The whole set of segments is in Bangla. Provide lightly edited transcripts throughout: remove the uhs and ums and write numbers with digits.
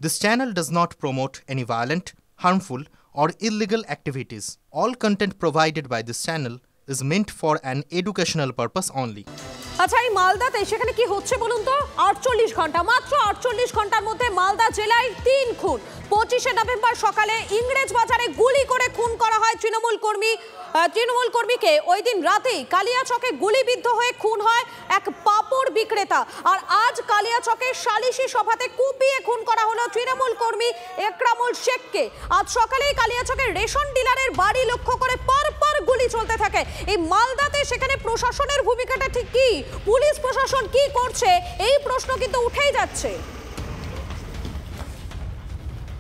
This channel does not promote any violent, harmful, or illegal activities. All content provided by this channel is meant for an educational purpose only. আচ্ছা, এই মালদাতে সেখানে কি হচ্ছে বলুন তো? 48 ঘন্টা, মাত্র 48 ঘন্টার মধ্যে মালদা জেলায় 3 খুন। 25শে নভেম্বর সকালে ইংরেজ বাজারে গুলি করে খুন করা হয় তৃণমূল কর্মীকে। ওই দিন রাতেই কালিয়াচকে গুলিবিদ্ধ হয়ে খুন হয় এক পাপড় বিক্রেতা। আর আজ কালিয়াচকের সালিশি সভাতে কুপিয়ে খুন করা হলো তৃণমূল কর্মী একরামুল শেখকে। আজ সকালেই কালিয়াচকের রেশন ডিলারের বাড়ি লক্ষ্য করে পরপর গুলি চলতে থাকে। এই মালদাতে সেখানে প্রশাসনের ভূমিকাটা ঠিক কি? পুলিশ প্রশাসন কি করছে এই প্রশ্ন কিন্তু উঠেই যাচ্ছে।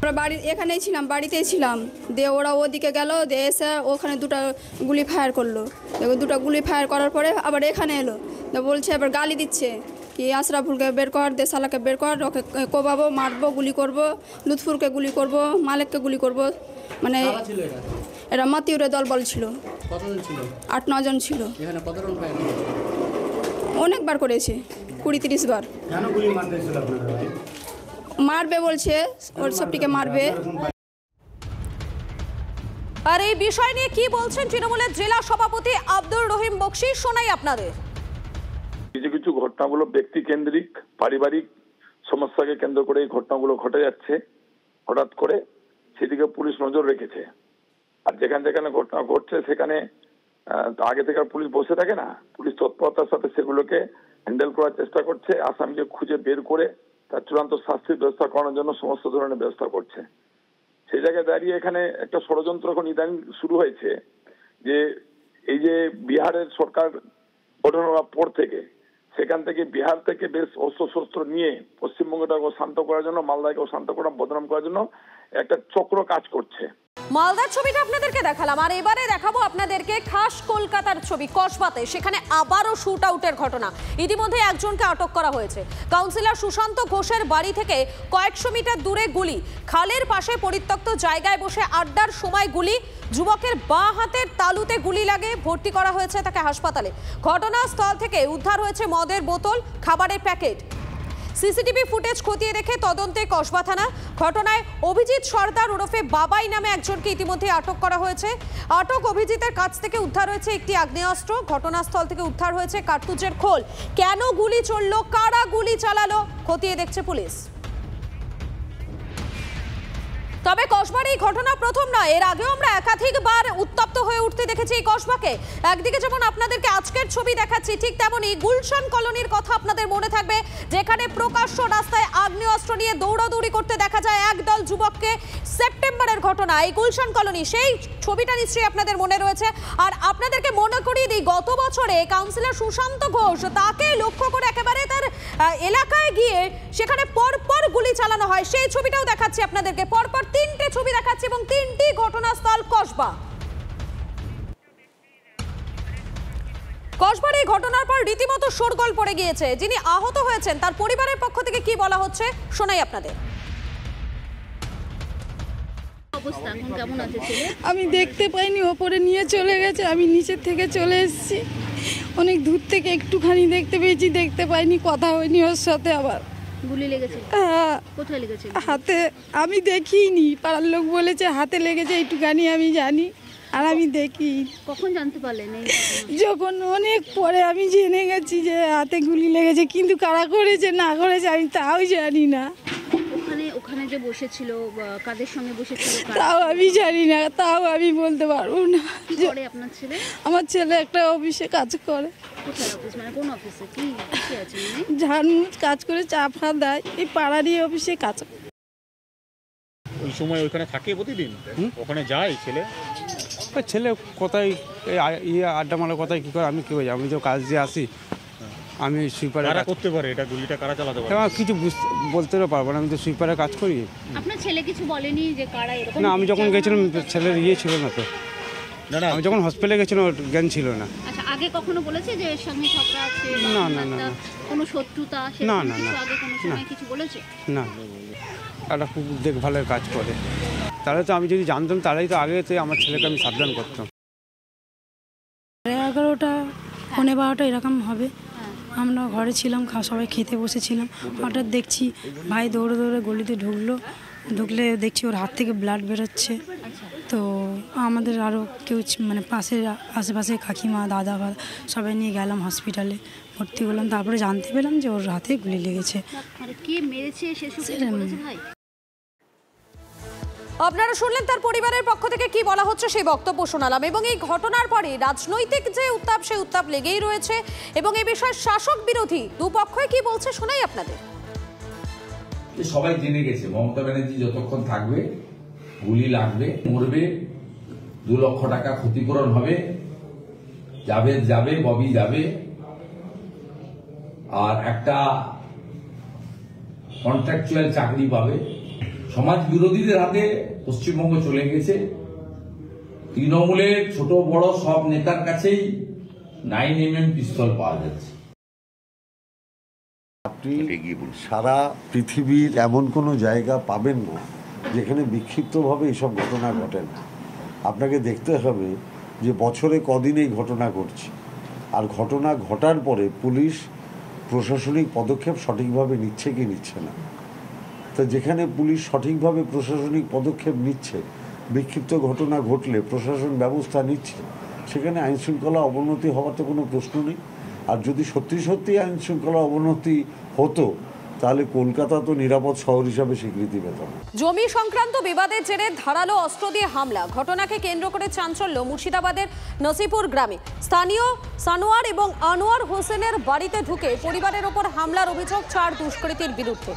আমরা এখানেই ছিলাম, বাড়িতেই ছিলাম, দিয়ে ওরা ওদিকে গেল, দিয়ে এসে ওখানে দুটো গুলি ফায়ার করলো। দেখো দুটো গুলি ফায়ার করার পরে আবার এখানে এলো, বলছে এবার গালি দিচ্ছে কি আশরাফুলকে বের কর, দেশালাকে বের কর, ওকে কোবাবো, মারবো, গুলি করব, লুৎফুরকে গুলি করব, মালেককে গুলি করব। মানে এরা মাতিউরের দল বল ছিল। 8-9 জন ছিল। অনেকবার করেছে, 20-30 বার। মারবে বলছে, ওর সবটিকে মারবে। আর এই বিষয় নিয়ে কি বলছেন তৃণমূলের জেলা সভাপতি আব্দুর রহিম বকশী, শোনাই আপনাদের। কিছু ঘটনাগুলো ব্যক্তি কেন্দ্রিক, পারিবারিক সমস্যাকে কেন্দ্র করে এই ঘটনাগুলো ঘটে যাচ্ছে। হঠাৎ করে সেদিকে পুলিশ নজর রেখেছে। আর যেখানে ঘটনা ঘটছে সেখানে আগে থেকে পুলিশ বসে থাকে না, পুলিশ তৎপরতার সাথে সেগুলোকে হ্যান্ডেল করার চেষ্টা করছে। আসামিকে খুঁজে বের করে তার চূড়ান্ত শাস্তির ব্যবস্থা করানোর জন্য সমস্ত ধরনের ব্যবস্থা করছে। সেই জায়গায় দাঁড়িয়ে এখানে একটা ষড়যন্ত্র এখন ইদানিং শুরু হয়েছে যে এই যে বিহারের সরকার গঠন হওয়ার পর থেকে সেখান থেকে বিহার থেকে বেশ অস্ত্র নিয়ে পশ্চিমবঙ্গটাকে শান্ত করার জন্য, মালদাকেও শান্ত করা, বদনাম করার জন্য একটা চক্র কাজ করছে। মালদার ছবিটা আপনাদেরকে দেখালাম, আর এবারে দেখাবো আপনাদেরকে খাস কলকাতার ছবি। কসবাতে সেখানে আবারও শুট আউটের ঘটনা। ইতিমধ্যে একজনকে আটক করা হয়েছে। কাউন্সিলর সুশান্ত ঘোষের বাড়ি থেকে কয়েকশো মিটার দূরে গুলি। খালের পাশে পরিত্যক্ত জায়গায় বসে আড্ডার সময় গুলি। যুবকের বাঁ হাতের তালুতে গুলি লাগে, ভর্তি করা হয়েছে তাকে হাসপাতালে। ঘটনাস্থল থেকে উদ্ধার হয়েছে মদের বোতল, খাবারের প্যাকেট। সিসিটিভি ফুটেজ খতিয়ে দেখে তদন্তে কসবা থানা। ঘটনায় অভিজিৎ সর্দার ওরফে বাবাই নামে একজনকে ইতিমধ্যে আটক করা হয়েছে। আটক অভিজিতের কাছ থেকে উদ্ধার হয়েছে একটি আগ্নেয়াস্ত্র। ঘটনাস্থল থেকে উদ্ধার হয়েছে কার্তুজের খোল। কেন গুলি চলল, কারা গুলি চালালো, খতিয়ে দেখছে পুলিশ। তবে কসবার এই ঘটনা প্রথম নয়, এর আগেও আমরা একাধিকবার উত্তপ্ত হয়ে উঠতে দেখেছি এই কসবাকে। একদিকে যেমন আপনাদেরকে আজকের ছবি দেখাচ্ছি, ঠিক তেমনই গুলশান কলোনির কথা আপনাদের মনে থাকবে, যেখানে প্রকাশ্য রাস্তায় আগ্নেয়াস্ত্র নিয়ে দৌড়াদৌড়ি করতে দেখা যায় একদল যুবককে। সেপ্টেম্বরের ঘটনা, এই গুলশান কলোনি, সেই ছবিটা নিশ্চয়ই আপনাদের মনে রয়েছে। আর আপনাদেরকে মনে করিয়ে দিই, গত বছরে কাউন্সিলর সুশান্ত ঘোষ, তাকে লক্ষ্য করে একেবারে তার এলাকায় গিয়ে সেখানে পরপর গুলি চালানো হয়। সেই ছবিটাও দেখাচ্ছি আপনাদেরকে। পরপর 3টে ছবি দেখাচ্ছি এবং 3টি ঘটনাস্থল কসবা। কসবার এই ঘটনার পর রীতিমতো শোরগোল পড়ে গিয়েছে। যিনি আহত হয়েছেন তার পরিবারের পক্ষ থেকে কি বলা হচ্ছে শোনাই আপনাদের। আমি দেখতে পাইনি, ওপরে নিয়ে চলে গেছে, আমি নিচের থেকে চলে এসেছি। অনেক দূর থেকে একটুখানি দেখতে পেয়েছি, দেখতে পাইনি, কথা হয়নি ওর সাথে। আবার গুলি লেগেছে? হ্যাঁ। কোথায় লেগেছে? হাতে। আমি দেখিনি, পাড়ার লোক বলেছে হাতে লেগেছে, একটুখানি আমি জানি, আর আমি দেখি। কখন জানতে পারলেন? যখন অনেক পরে আমি জেনে গেছি যে হাতে গুলি লেগেছে, কিন্তু কারা করেছে না করেছে আমি তাও জানি না। ওখানে যে বসেছিল, কাদের সঙ্গে বসেছিল তাও আমি জানি না, তাও আমি বলতে পারবো না। কি করে আপনার ছেলে? আমার ছেলে একটা অফিসে কাজ করে। কোথায় অফিস? মানে কোন অফিসে? কি আছে? ঝাড়মুছ কাজ করে, চা ফা দেয়, এই পাড়ারই অফিসে কাজ করে। ওই সময় ওইখানে থাকে প্রতিদিন? ওখানে যায় ছেলে? ছেলে কোথায় আড্ডা মারার কথায় কী করে আমি কী বলছি, আমি তো কাজ দিয়ে আসি, আমি সুইপারে করতে পারে এটা, গুলিটা কারা চালাতে পারে কিছু বলতে পারবো না, আমি তো সুইপারে কাজ করি। আপনার ছেলে কিছু বলেনি যে কারা এরকম? না, আমি যখন গেছিলাম ছেলের ছিল না তো। আমি যখন হসপিটালে গেছিলাম জ্ঞান ছিল না। আচ্ছা, আগে কখনো বলেছে যে এর সঙ্গে ঝগড়া আছে? না না না, কোনো শত্রুতা? না না না, আগে কোনো সময় কিছু বলেছে? না, একটা খুব দেখভালের কাজ করে। তাহলে তো আমি যদি জানতাম তাহলেই তো আগে তো আমার ছেলেকে আমি সাবধান করতাম। 11টা 12:15 এরকম হবে। আমরা ঘরে ছিলাম, সবাই খেতে বসেছিলাম। হঠাৎ দেখছি ভাই দৌড়ে দৌড়ে গলিতে ঢুকলে দেখছি ওর হাত থেকে ব্লাড বেরোচ্ছে। তো আমাদের আরও কেউ মানে আশেপাশে কাকিমা দাদা সবাই নিয়ে গেলাম হসপিটালে, ভর্তি করলাম। তারপরে জানতে পেলাম যে ওর হাতে গুলি লেগেছে। কে মেরেছে সেসব বলেছে ভাই? আপনারা শুনলেন তার পরিবারের পক্ষ থেকে কি বলা হচ্ছে সেই বক্তব্য শোনালাম। এবং এই ঘটনার পরে রাজনৈতিক যে উত্তাপ, সেই উত্তাপ লেগেই রয়েছে এবং এই বিষয়ে শাসক বিরোধী দুপক্ষই কি বলছে শোনাই আপনাদের। সবাই জেনে গেছে মমতা ব্যানার্জি যতক্ষণ থাকবে গুলি লাগবে, মরবে, 2 লক্ষ টাকা ক্ষতিপূরণ হবে, যাবে ববি যাবে, আর একটা কন্ট্রাকচুয়াল চাকরি পাবে। সমাজ বিরোধীদের হাতে পশ্চিমবঙ্গ চলে গেছে। তৃণমূলের ছোট বড় সব নেতার কাছেই 9mm পিস্তল পাওয়া যাচ্ছে। আপনি সারা পৃথিবীর এমন কোনো জায়গা পাবেন না যেখানে বিক্ষিপ্তভাবে এইসব ঘটনা ঘটে না। আপনাকে দেখতে হবে যে বছরে কদিন এই ঘটনা ঘটছে, আর ঘটনা ঘটার পরে পুলিশ প্রশাসনিক পদক্ষেপ সঠিকভাবে নিচ্ছে কি নিচ্ছে না। তো যেখানে পুলিশ সঠিকভাবে প্রশাসনিক পদক্ষেপ নিচ্ছে, বিক্ষিপ্ত ঘটনা ঘটলে প্রশাসন ব্যবস্থা নিচ্ছে, সেখানে আইনশৃঙ্খলা অবনতি হওয়ার তো কোনো প্রশ্ন নেই। আর যদি সত্যি আইনশৃঙ্খলা অবনতি হতো তাহলে কলকাতা তো নিরাপদ শহর হিসাবে স্বীকৃতি পেত না। জমি সংক্রান্ত বিবাদের জেরে ধারালো অস্ত্র দিয়ে হামলা, ঘটনাকে কেন্দ্র করে চাঞ্চল্য মুর্শিদাবাদের নসিপুর গ্রামে। স্থানীয় সানোয়ার এবং আনোয়ার হোসেনের বাড়িতে ঢুকে পরিবারের ওপর হামলার অভিযোগ 4 দুষ্কৃতীর বিরুদ্ধে।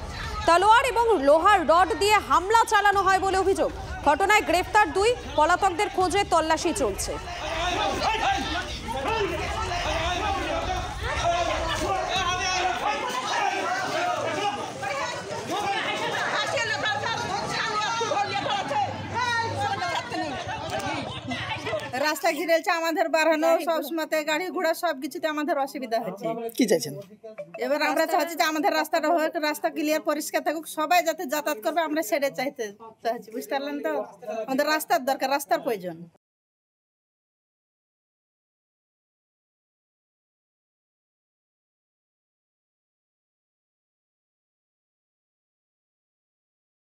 তলোয়ার এবং লোহার রড দিয়ে হামলা চালানো হয় বলে অভিযোগ। ঘটনায় গ্রেফতার 2, পলাতকদের খোঁজে তল্লাশি চলছে। রাস্তা ঘিরেছে, আমাদের বাড়ানো সবসময় গাড়ি ঘোড়া সবকিছুতে আমাদের অসুবিধা হচ্ছে। কি চাইছেন? এবার আমরা চাচ্ছি যে আমাদের রাস্তাটা হোক, রাস্তা ক্লিয়ার পরিষ্কার থাকুক, সবাই যাতে যাতায়াত করবে আমরা সেটা চাইছি, বুঝতে পারলেন তো? আমাদের রাস্তার দরকার, রাস্তার প্রয়োজন।